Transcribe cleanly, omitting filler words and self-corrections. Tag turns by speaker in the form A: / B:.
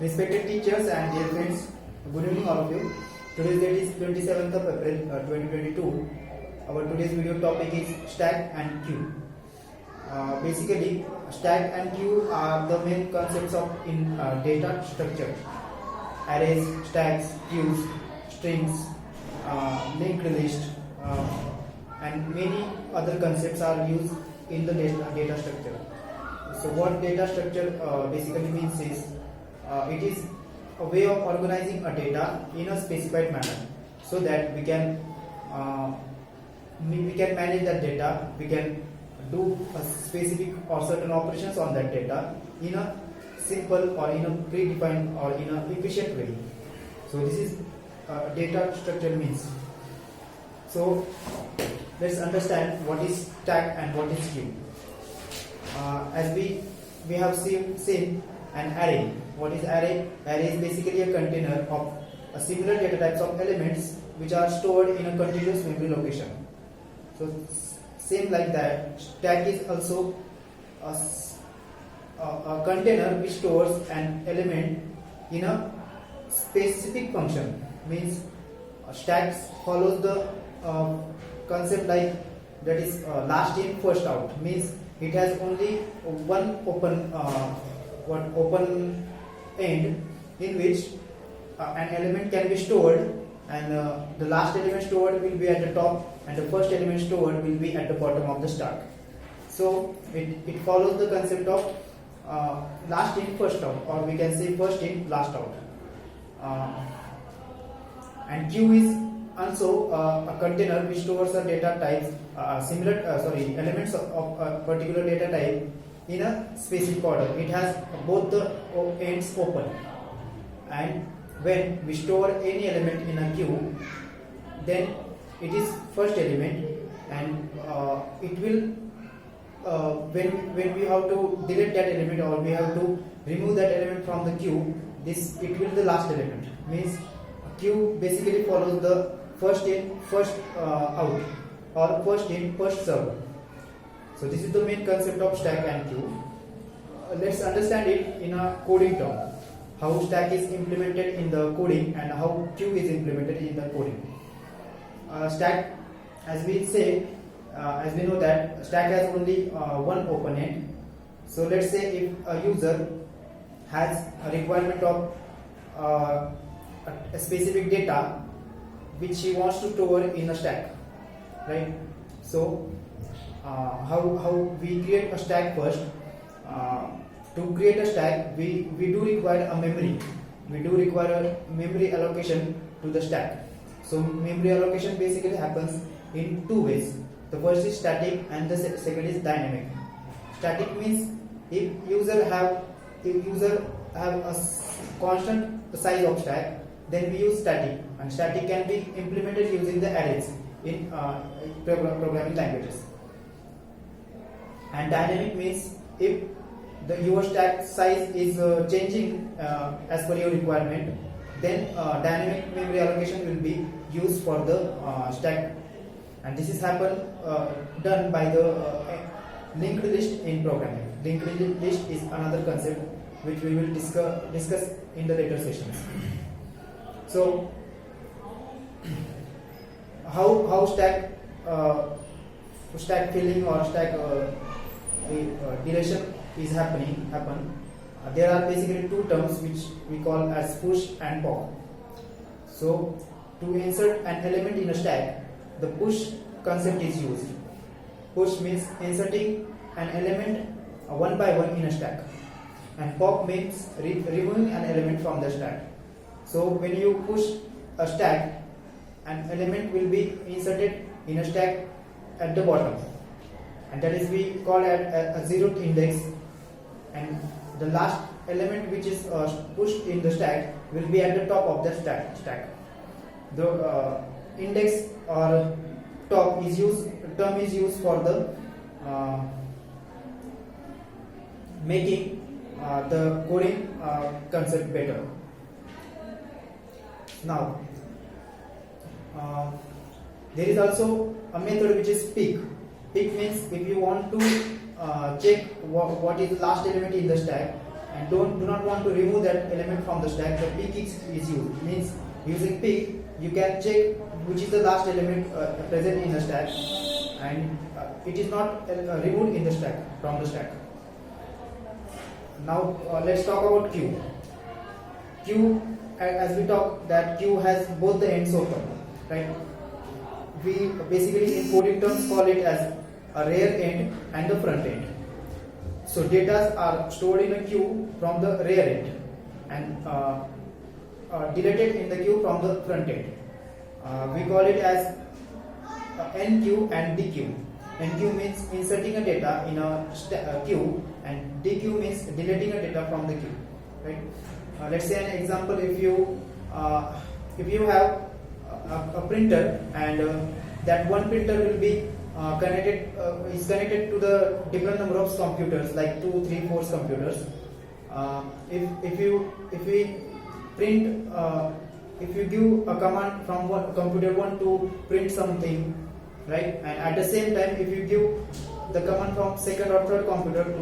A: Respected teachers and dear friends, good evening all of you. Today's date is 27th of April 2022. Our today's video topic is stack and queue. Basically, stack and queue are the main concepts of in data structure. Arrays, stacks, queues, strings, linked list, and many other concepts are used in the data structure. So what data structure basically means is it is a way of organizing a data in a specified manner so that we can manage that data, we can do a specific or certain operations on that data in a simple or in a predefined or in a efficient way. So this is data structure means. So let's understand what is stack and what is queue. As we have seen an array. What is array? Array is basically a container of a similar data types of elements which are stored in a continuous memory location. So same like that, stack is also a container which stores an element in a specific function. Means stacks follows the concept like that is last in first out. Means it has only one open end in which an element can be stored, and the last element stored will be at the top and the first element stored will be at the bottom of the stack. So it follows the concept of last in first out, or we can say first in last out. And queue is also a container which stores the data types elements of a particular data type in a specific order. It has both the ends open, and when we store any element in a queue, then it is first element, and it will when we have to delete that element or we have to remove that element from the queue, it will be the last element. Means queue basically follows the first in first out, or first in first served. So this is the main concept of stack and queue. Let's understand it in a coding term. How stack is implemented in the coding and how queue is implemented in the coding. Stack, as we know that stack has only one open end. So let's say if a user has a requirement of a specific data which he wants to store in a stack, right? So how we create a stack first. To create a stack, we do require a memory. We do require a memory allocation to the stack. So memory allocation basically happens in two ways. The first is static and the second is dynamic. Static means if user have a constant size of stack, then we use static, and static can be implemented using the arrays in programming languages. And dynamic means if your stack size is changing as per your requirement, then dynamic memory allocation will be used for the stack, and this is done by the linked list in programming. Linked list is another concept which we will discuss in the later sessions. So how stack filling or stack deletion is happen. There are basically two terms which we call as push and pop. So to insert an element in a stack, the push concept is used. Push means inserting an element one by one in a stack, and pop means removing an element from the stack. So when you push a stack, an element will be inserted in a stack at the bottom, and that is we call it a zeroth index, and the last element which is pushed in the stack will be at the top of the stack. The index or term is used for the making the coding concept better. Now there is also a method which is pick. Pick means if you want to check what is the last element in the stack, and do not want to remove that element from the stack, the pick is used. Means using pick you can check which is the last element present in the stack, and it is not removed in the stack from the stack. Now let's talk about queue. Queue, as we talk that queue has both the ends open, right? We basically in coding terms call it as a rear end and the front end. So data are stored in a queue from the rear end and deleted in the queue from the front end. We call it as NQ and DQ. NQ means inserting a data in a queue, and DQ means deleting a data from the queue. Right? Let's say an example: if you have a printer, and that one printer will be connected to the different number of computers, like 2, 3, 4 computers. If we print, if you give a command from computer 1 to print something, right, and at the same time if you give the command from second or third computer to